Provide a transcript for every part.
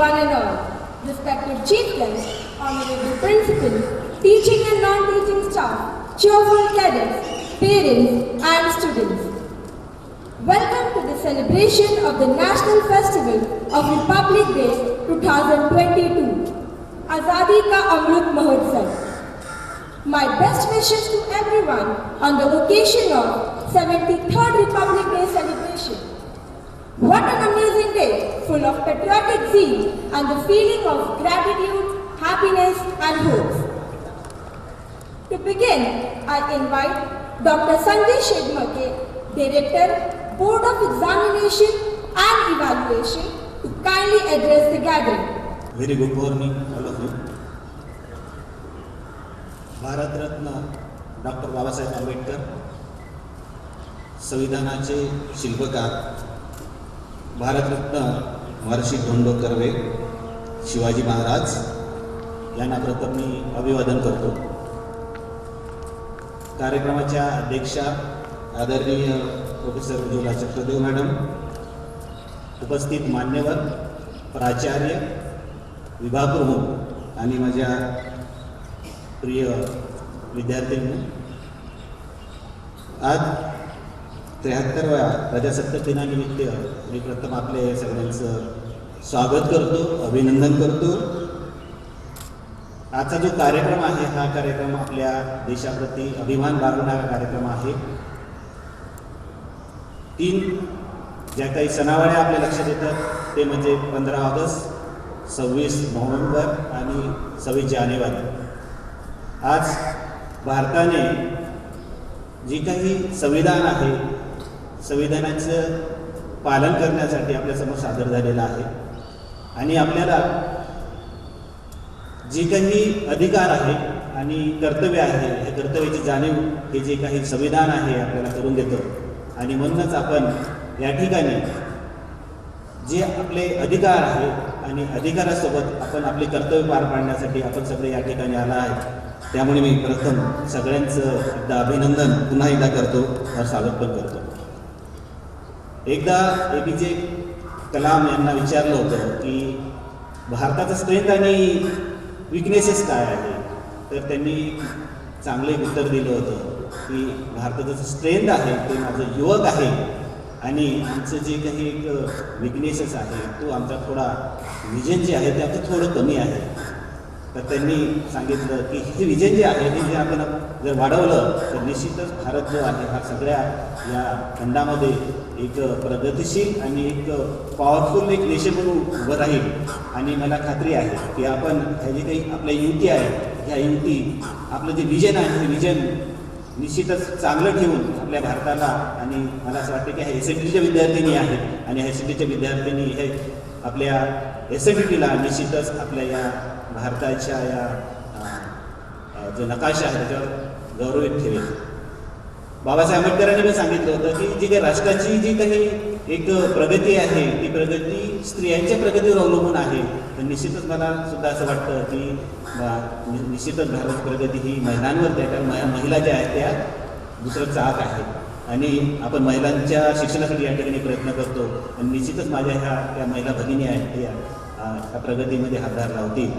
one and all, respected chief guests, honorable principals, teaching and non-teaching staff, cheerful cadets, parents and students. Welcome to the celebration of the National Festival of Republic Day 2022, Azadi Ka Amrit Mahotsav. My best wishes to everyone on the occasion of 73rd Republic Day celebration. What an amazing day, full of patriotic zeal and the feeling of gratitude, happiness and hope. To begin, I invite Dr. Sanjay Shedmake, Director, Board of Examination and Evaluation, to kindly address the gathering. Very good morning, all of you. Bharat Ratna doctor Babasaheb Ambedkar, संविधानाचे शिल्पकार भारतरत्न महर्षी Dhondo curve, Shivaji Maharaj यांना प्रथम मी अभिवादन करतो. कार्यक्रमाच्या अध्यक्षा आदरणीय professor Ujjwala Chakradeo madam, उपस्थित मान्यवर, प्राचार्य, विभाग प्रमुख आणि माझ्या प्रिय विद्यार्थ्यांनी, आज 73व्या प्रजासत्ताक दिनानिमित्त मी प्रथम आपले सगळ्यांचं स्वागत करतो, अभिनंदन करतो. आजचा जो कार्यक्रम आहे हा कार्यक्रम आपल्या देशाप्रती अभिमान बाळगणारा कार्यक्रम आहे. 3 ज्या काही सणावाड्या आपल्या लक्षात येतात ते म्हणजे 15 ऑगस्ट, 26 नोव्हेंबर आणि 26 जानेवारी. आज भारताने जी काही संविधान आहे, संविधानाचं पालन करण्यासाठी आपल्यासमोर सादर झालेलं आहे आणि आपल्याला जे काही अधिकार आहे आणि कर्तव्य आहे, या कर्तव्याची जाणीव हे जे काही संविधान आहे आपल्याला करून देतं. आणि म्हणूनच आपण या ठिकाणी जे आपले अधिकार आहे आणि अधिकारासोबत आपण आपले कर्तव्य पार पाडण्यासाठी आपण सगळे या ठिकाणी आला आहे. त्यामुळे मी प्रथम सगळ्यांचं एकदा अभिनंदन पुन्हा एकदा करतो और स्वागत पण करतो. एकदा APJ कलाम यांना विचारलं होतं की भारताचं स्ट्रेंथ आणि विकनेसेस काय आहे, तर त्यांनी चांगले उत्तर दिलं होतं की भारताचं स्ट्रेंथ आहे ते माझं युवक आहे आणि आमचं जे काही एक विकनेसेस आहे तो आमचा थोडा विजन जे आहे ते आमचं थोडं कमी आहे. तर त्यांनी सांगितलं की हे विजन जे आहे हे जे आपण जर वाढवलं तर निश्चितच भारत जो आहे हा सगळ्या या खंडामध्ये एक प्रगतिशील आणि एक पॉवरफुल एक नेशन म्हणून उभं राहील. आणि मला खात्री आहे की आपण हे जे काही आपल्या युती आहे ह्या युती आपलं जे विजन आहे हे विजन निश्चितच चांगलं ठेवून आपल्या भारताला, आणि मला असं वाटतं की ह्या SNDTच्या विद्यार्थिनी आहेत आणि ह्या SNDTच्या विद्यार्थिनी हे आपल्या SNDTला निश्चितच आपल्या या भारताच्या या जो नकाशा आहे त्याच्यावर गौरवित ठेवेल. बाबासाहेब आंबेडकरांनी पण सांगितलं होतं की जी काही राष्ट्राची जी काही एक प्रगती आहे ती प्रगती स्त्रियांच्या प्रगतीवर अवलंबून आहे. तर निश्चितच मला सुद्धा असं वाटतं की निश्चितच भारत प्रगती ही महिलांवर आहे, कारण महिला ज्या आहेत त्या दुसरं चाक आहे आणि आपण महिलांच्या शिक्षणासाठी या ठिकाणी प्रयत्न करतो आणि निश्चितच माझ्या ह्या महिला भगिनी आहेत त्या प्रगतीमध्ये हातभार लावतील.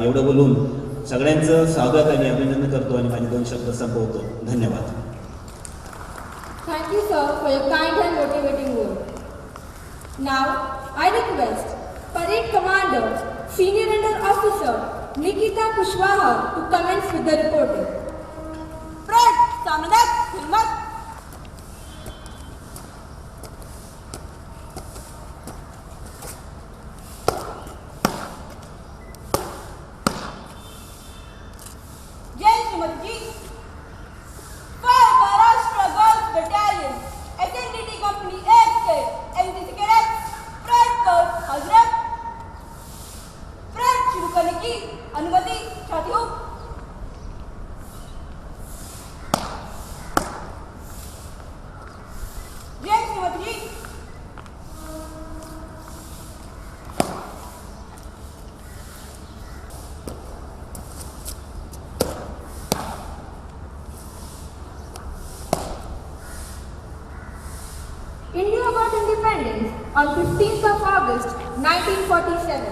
एवढं बोलून सगळ्यांचं स्वागत आणि अभिनंदन करतो आणि माझे 2 शब्द संपवतो. धन्यवाद. Thank you, sir, for your kind and motivating word. Now, I request Parade Commander, Senior Under Officer Nikita Kushwaha to commence with the reporting. Parade, Samanak, Hilmat. Jai Shrimati. Maharashtra Girls Battalion, SNDT Company 8 से NCC Cadets, parade कर हजरत. Parade शुरू करने की अनुमति चाहती हूँ. जय श्रीमती जी. India got independence on 15th of August 1947,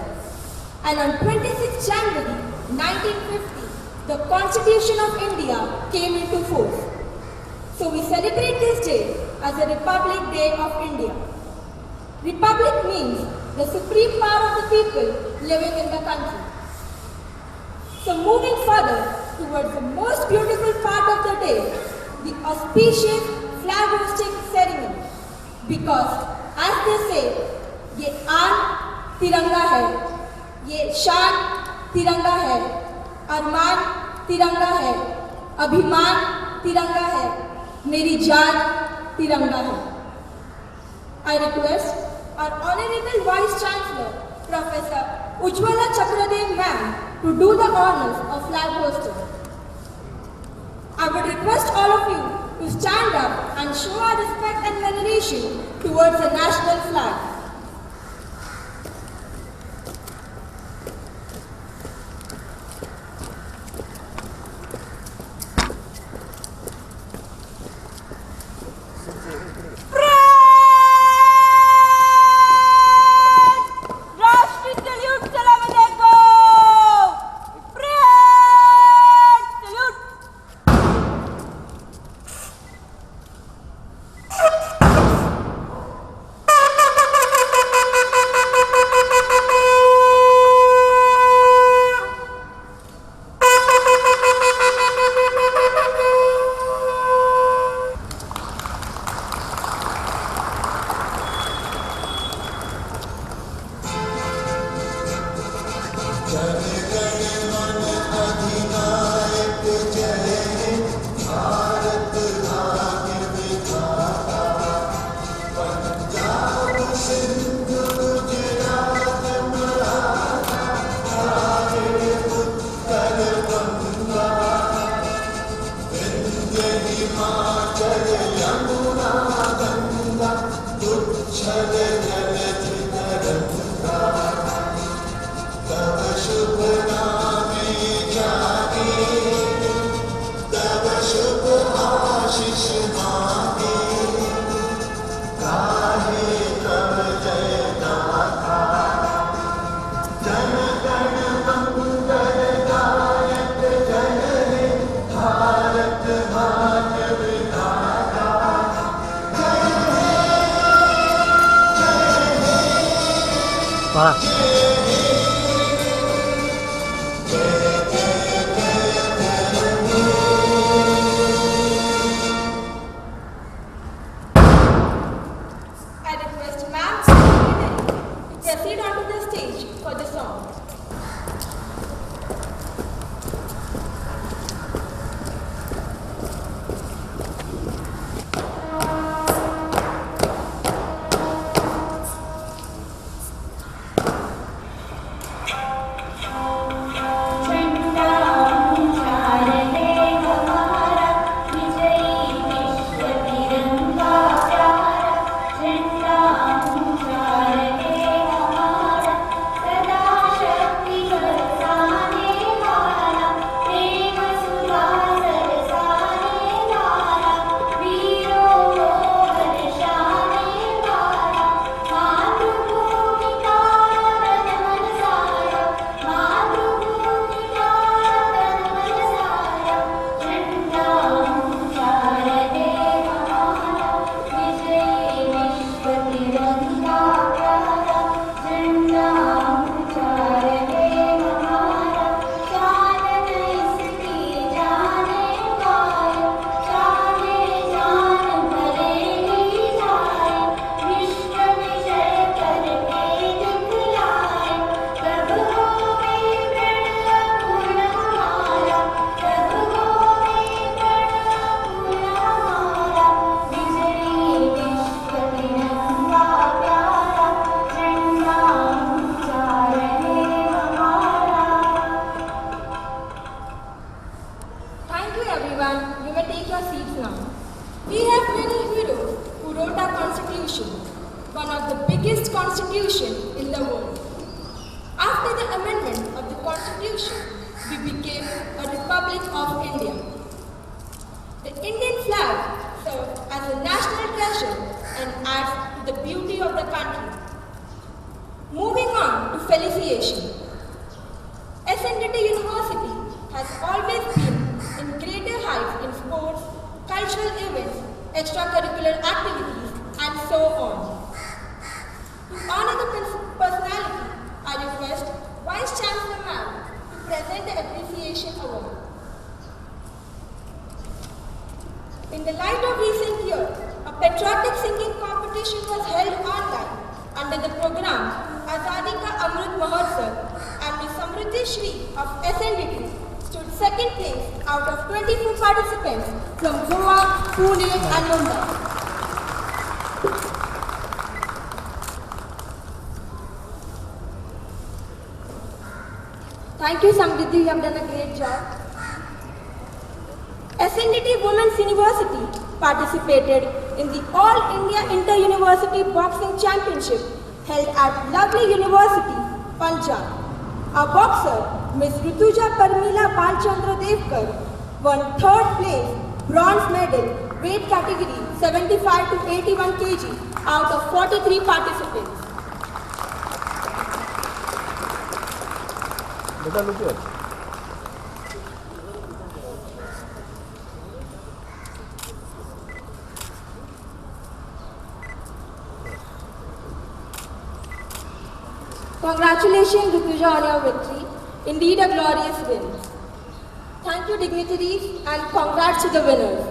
and on 26th January 1950, the Constitution of India came into force. So we celebrate this day as a Republic Day of India. Republic means the supreme power of the people living in the country. So moving further towards the most beautiful part of the day, the auspicious flag hosting ceremony. Because As they say, ये आन तिरंगा है, ये शान तिरंगा है, अरमान तिरंगा है, अभिमान तिरंगा है, मेरी जान तिरंगा है. I request our Honorable Vice Chancellor, Professor Ujjwala Chakradev Ma'am, to do the honors of flag hosting. I would request all of you to stand up and show our respect and veneration towards the national flag. राष्ट्रीय salute चलाने को salute. I request Ma'am Secretary to proceed onto the stage for the song. Thank you everyone. You may take your seats now. We have many heroes who wrote our constitution, one of the biggest constitution in the world. After the amendment of the constitution, we became a Republic of India. The Indian flag serves as a national treasure and adds to the beauty of the country. Moving on to felicitation. SNDT University has always been in greater heights in sports, cultural events, extracurricular activities, and so on. To honor the personality, I request Vice Chancellor Ma'am to present the Appreciation Award. In the light of recent years, a patriotic singing competition was held online under the program Azadi Ka Amrit Mahotsav, and Ms. Samruddhi Shri of SNDT stood second place out of 24 participants from Goa, Pune and Mumbai. Thank you, Samriddhi. You have done a great job. SNDT Women's University participated in the All India Inter-University Boxing Championship held at Lovely University, Punjab. Our boxer, Ms. Rutuja Parmila Balchandra Devkar, won third place, bronze medal, weight category 75 to 81 kg out of 43 participants. Congratulations, Rutuja, on your victory. Indeed a glorious win. Thank you, dignitaries, and congrats to the winners.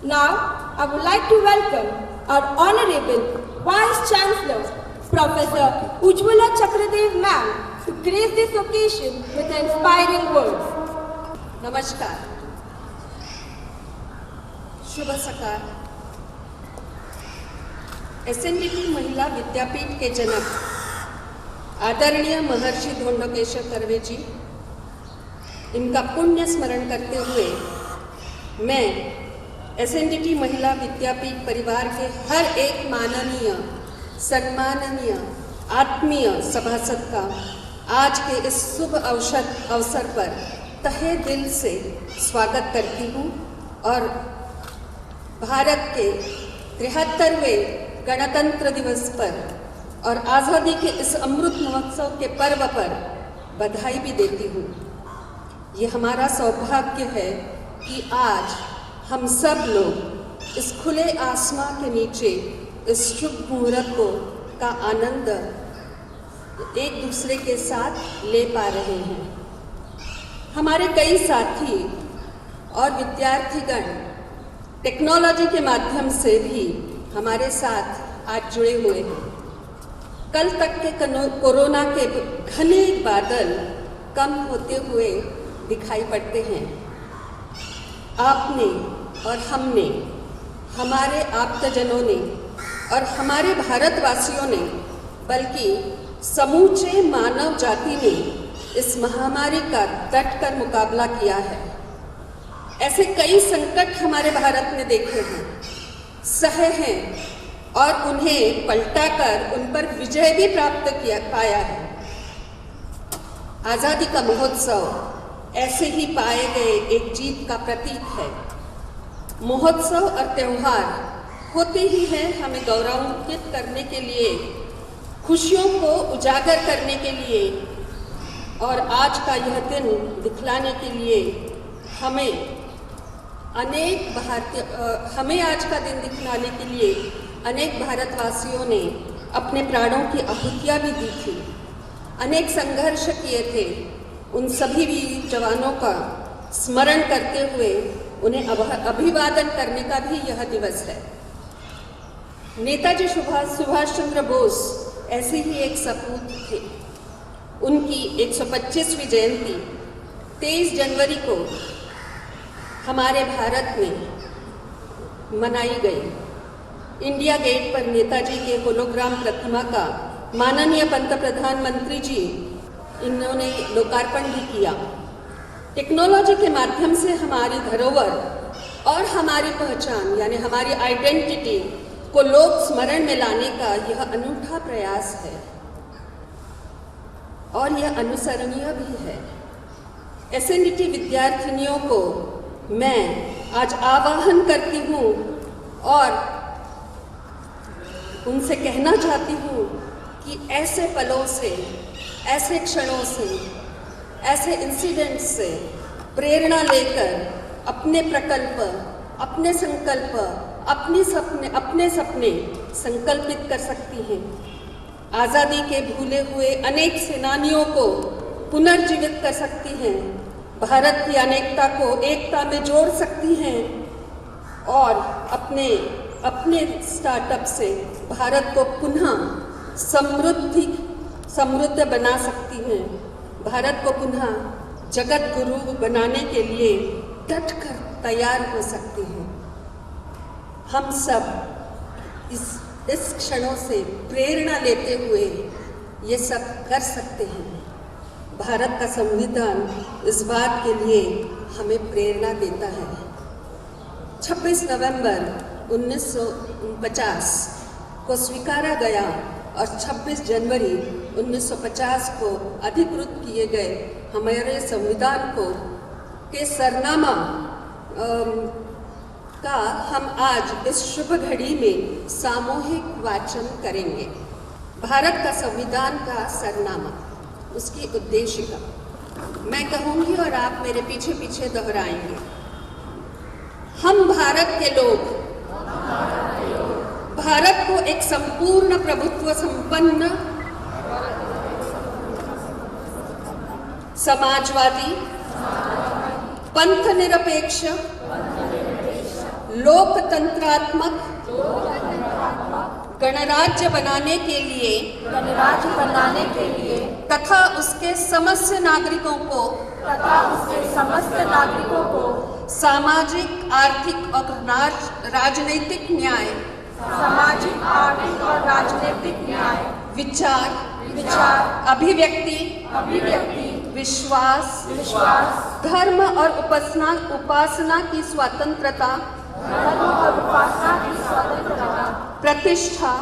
Now, I would like to welcome our Honorable Vice Chancellor, Professor Ujjwala Chakradev Ma'am, to grace this occasion with inspiring words. नमस्कार, शुभ सकार। SNDT महिला विद्यापीठ के जनक आदरणीय महर्षि धोंडोकेशव curve जी, इनका पुण्य स्मरण करते हुए मैं SNDT महिला विद्यापीठ परिवार के हर एक माननीय, सम्माननीय, आत्मीय सभासद का आज के इस शुभ अवसर पर तहे दिल से स्वागत करती हूँ और भारत के 73वें गणतंत्र दिवस पर और आज़ादी के इस अमृत महोत्सव के पर्व पर बधाई भी देती हूँ। ये हमारा सौभाग्य है कि आज हम सब लोग इस खुले आसमां के नीचे इस शुभ मुहूर्त का आनंद एक दूसरे के साथ ले पा रहे हैं। हमारे कई साथी और विद्यार्थीगण टेक्नोलॉजी के माध्यम से भी हमारे साथ आज जुड़े हुए हैं। कल तक के कोरोना के घने बादल कम होते हुए दिखाई पड़ते हैं। आपने और हमने, हमारे आप्तजनों ने और हमारे भारतवासियों ने, बल्कि समूचे मानव जाति ने इस महामारी का डट कर मुकाबला किया है। ऐसे कई संकट हमारे भारत ने देखे हैं, सहे हैं और उन्हें पलटाकर उन पर विजय भी प्राप्त पाया है। आज़ादी का महोत्सव ऐसे ही पाए गए एक जीत का प्रतीक है। महोत्सव और त्यौहार होते ही हैं हमें गौरवान्वित करने के लिए, खुशियों को उजागर करने के लिए, और आज का यह दिन दिखलाने के लिए हमें आज का दिन दिखलाने के लिए अनेक भारतवासियों ने अपने प्राणों की आहुतियाँ भी दी थी, अनेक संघर्ष किए थे। उन सभी वीर जवानों का स्मरण करते हुए उन्हें अभिवादन करने का भी यह दिवस है। नेताजी सुभाष चंद्र बोस ऐसे ही एक सपूत थे। उनकी 125वीं जयंती 23 जनवरी को हमारे भारत में मनाई गई। इंडिया गेट पर नेताजी के होलोग्राम प्रतिमा का माननीय प्रधानमंत्री जी इन्होंने लोकार्पण भी किया। टेक्नोलॉजी के माध्यम से हमारी धरोहर और हमारी पहचान यानी हमारी आइडेंटिटी को लोक स्मरण में लाने का यह अनूठा प्रयास है और यह अनुसरणीय भी है। SNDT विद्यार्थिनियों को मैं आज आह्वान करती हूँ और उनसे कहना चाहती हूँ कि ऐसे पलों से, ऐसे क्षणों से, ऐसे इंसिडेंट्स से प्रेरणा लेकर अपने प्रकल्प, अपने संकल्प, अपने सपने संकल्पित कर सकती हैं। आज़ादी के भूले हुए अनेक सेनानियों को पुनर्जीवित कर सकती हैं, भारत की अनेकता को एकता में जोड़ सकती हैं और अपने स्टार्टअप से भारत को पुनः समृद्ध बना सकती हैं, भारत को पुनः जगत गुरु बनाने के लिए डटकर तैयार हो सकती हैं। हम सब इस क्षणों से प्रेरणा लेते हुए ये सब कर सकते हैं। भारत का संविधान इस बात के लिए हमें प्रेरणा देता है। 26 नवंबर 1949 को स्वीकारा गया और 26 जनवरी 1950 को अधिकृत किए गए हमारे संविधान के सरनामा का हम आज इस शुभ घड़ी में सामूहिक वाचन करेंगे। भारत का संविधान का सरनामा, उसकी उद्देशिका मैं कहूँगी और आप मेरे पीछे पीछे दोहराएंगे। हम भारत के लोग भारत को एक संपूर्ण प्रभुत्व संपन्न समाजवादी, पंथ निरपेक्ष, लोकतंत्रात्मक गणराज्य बनाने के लिए तथा उसके समस्त नागरिकों को सामाजिक, आर्थिक और राजनीतिक न्याय, विचार, अभिव्यक्ति, विश्वास, धर्म और उपासना की स्वतंत्रता, प्रतिष्ठा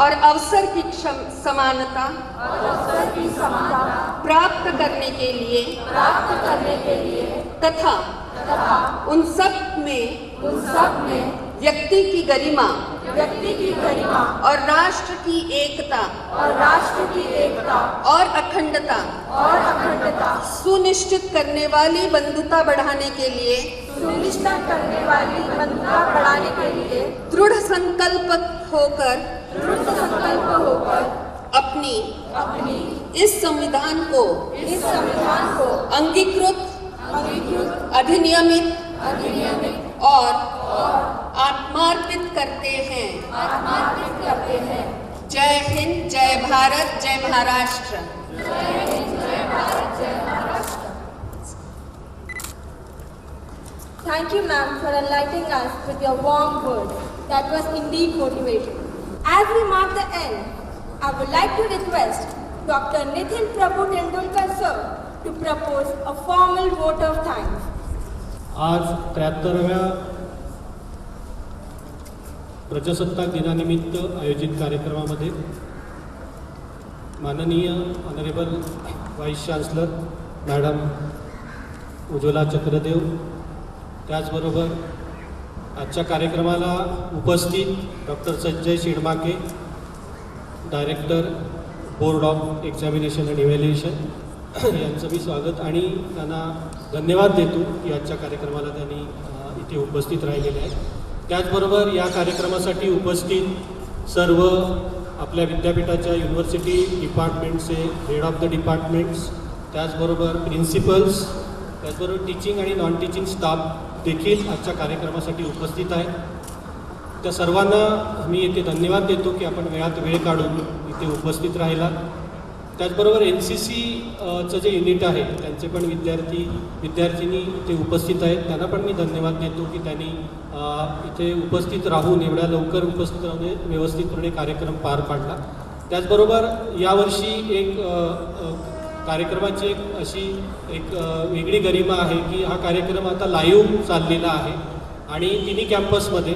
और अवसर की समानता प्राप्त करने के लिए तथा उन सब में व्यक्ति की गरिमा और राष्ट्र की एकता और अखंडता सुनिश्चित करने वाली बंधुता बढ़ाने के लिए दृढ़ संकल्प होकर अपनी इस संविधान को अंगीकृत, अधिनियमित और आत्मार्पित करते हैं। जय हिंद, जय भारत, जय Maharashtra. Thank you, ma'am, for enlightening us with your warm words. That was indeed motivating. As we mark the end, I would like to request Dr. Nithin Prabhu Tendulkar sir to propose a formal vote of thanks. आज 73व्या प्रजासत्ताक दिनानिमित्त आयोजित कार्यक्रमामध्ये माननीय honourable vice chancellor madam Ujjwala Chakradev, त्याचबरोबर आजच्या कार्यक्रमाला उपस्थित doctor Sanjay Shidmake, director board of examination and evaluation, यांचं मी स्वागत आणि त्यांना धन्यवाद देतो की आजच्या कार्यक्रमाला त्यांनी इथे उपस्थित राहिलेले आहेत। त्याचबरोबर या कार्यक्रमासाठी उपस्थित सर्व आपल्या विद्यापीठाच्या युनिव्हर्सिटी डिपार्टमेंटचे हेड ऑफ द डिपार्टमेंट्स, त्याचबरोबर प्रिन्सिपल्स, त्याचबरोबर टीचिंग आणि नॉन टीचिंग स्टाफ देखील आजच्या कार्यक्रमासाठी उपस्थित आहेत। त्या सर्वांना मी इथे धन्यवाद देतो की आपण वेळात वेळ काढून इथे उपस्थित राहिलात। त्याचबरोबर NCCचं जे युनिट आहे त्यांचे पण विद्यार्थिनी इथे उपस्थित आहेत, त्यांना पण मी धन्यवाद देतो की त्यांनी इथे उपस्थित राहून एवढ्या लवकर उपस्थित राहून व्यवस्थितपणे कार्यक्रम पार पाडला। त्याचबरोबर यावर्षी एक कार्यक्रमाची अशी एक वेगळी गरिमा आहे की हा कार्यक्रम आता लाईव्ह चाललेला आहे आणि तिन्ही कॅम्पसमध्ये,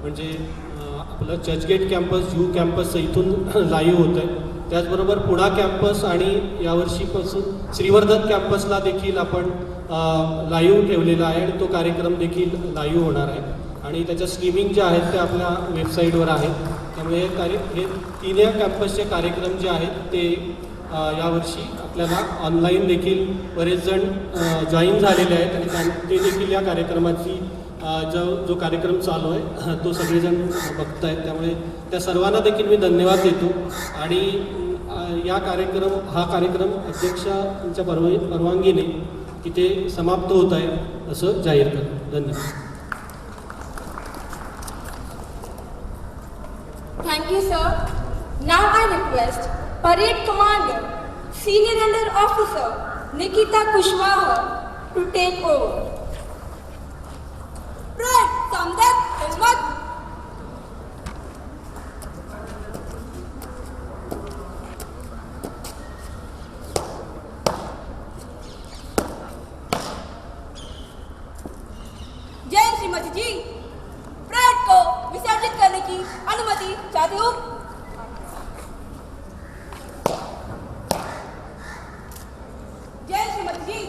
म्हणजे आपलं चर्चगेट कॅम्पस, यू कॅम्पस इथून लाईव्ह होतं आहे। त्याचबरोबर पुणा कॅम्पस आणि यावर्षीपासून श्रीवर्धन कॅम्पसला देखील आपण लाईव्ह ठेवलेला आहे आणि तो कार्यक्रम देखील लाईव्ह होणार आहे आणि त्याच्या स्ट्रीमिंग ज्या आहेत त्या आपल्या वेबसाईटवर आहेत। त्यामुळे हे तिन्ही कॅम्पसचे कार्यक्रम जे आहेत ते यावर्षी आपल्याला ऑनलाईन देखील बरेच जण जॉईन झालेले आहेत आणि ते देखील या कार्यक्रमाची जो कार्यक्रम चालू आहे तो सगळेजण बघत आहेत। त्यामुळे त्या सर्वांना देखील मी धन्यवाद देतो आणि हा कार्यक्रम अध्यक्षांच्या परवानगीने इथे समाप्त होत आहे असं जाहीर करतो। धन्यवाद। Thank you, sir. Now I request Parade Commander, Senior Under Officer Nikita Kushwaha to take over. Parade, Samdak, Hizmat. जय श्रीमती जी, परेड को विसर्जित करने की अनुमति चाहती हूँ। जय श्रीमती जी।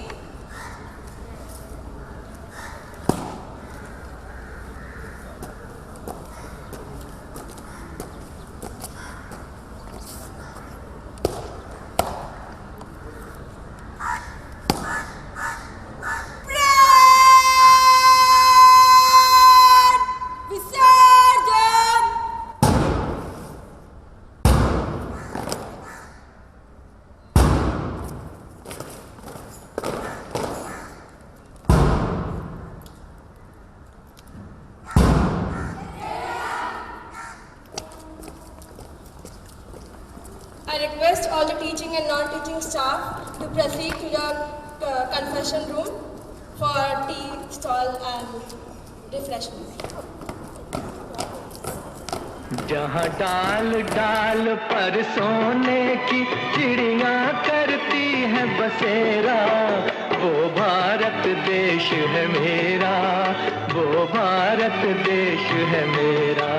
I request all the teaching and non-teaching staff to proceed to your confession room for tea stall and refreshment. जहाँ डाल डाल पर सोने की चिड़िया करती है बसेरा, वो भारत देश है मेरा, वो भारत देश है मेरा।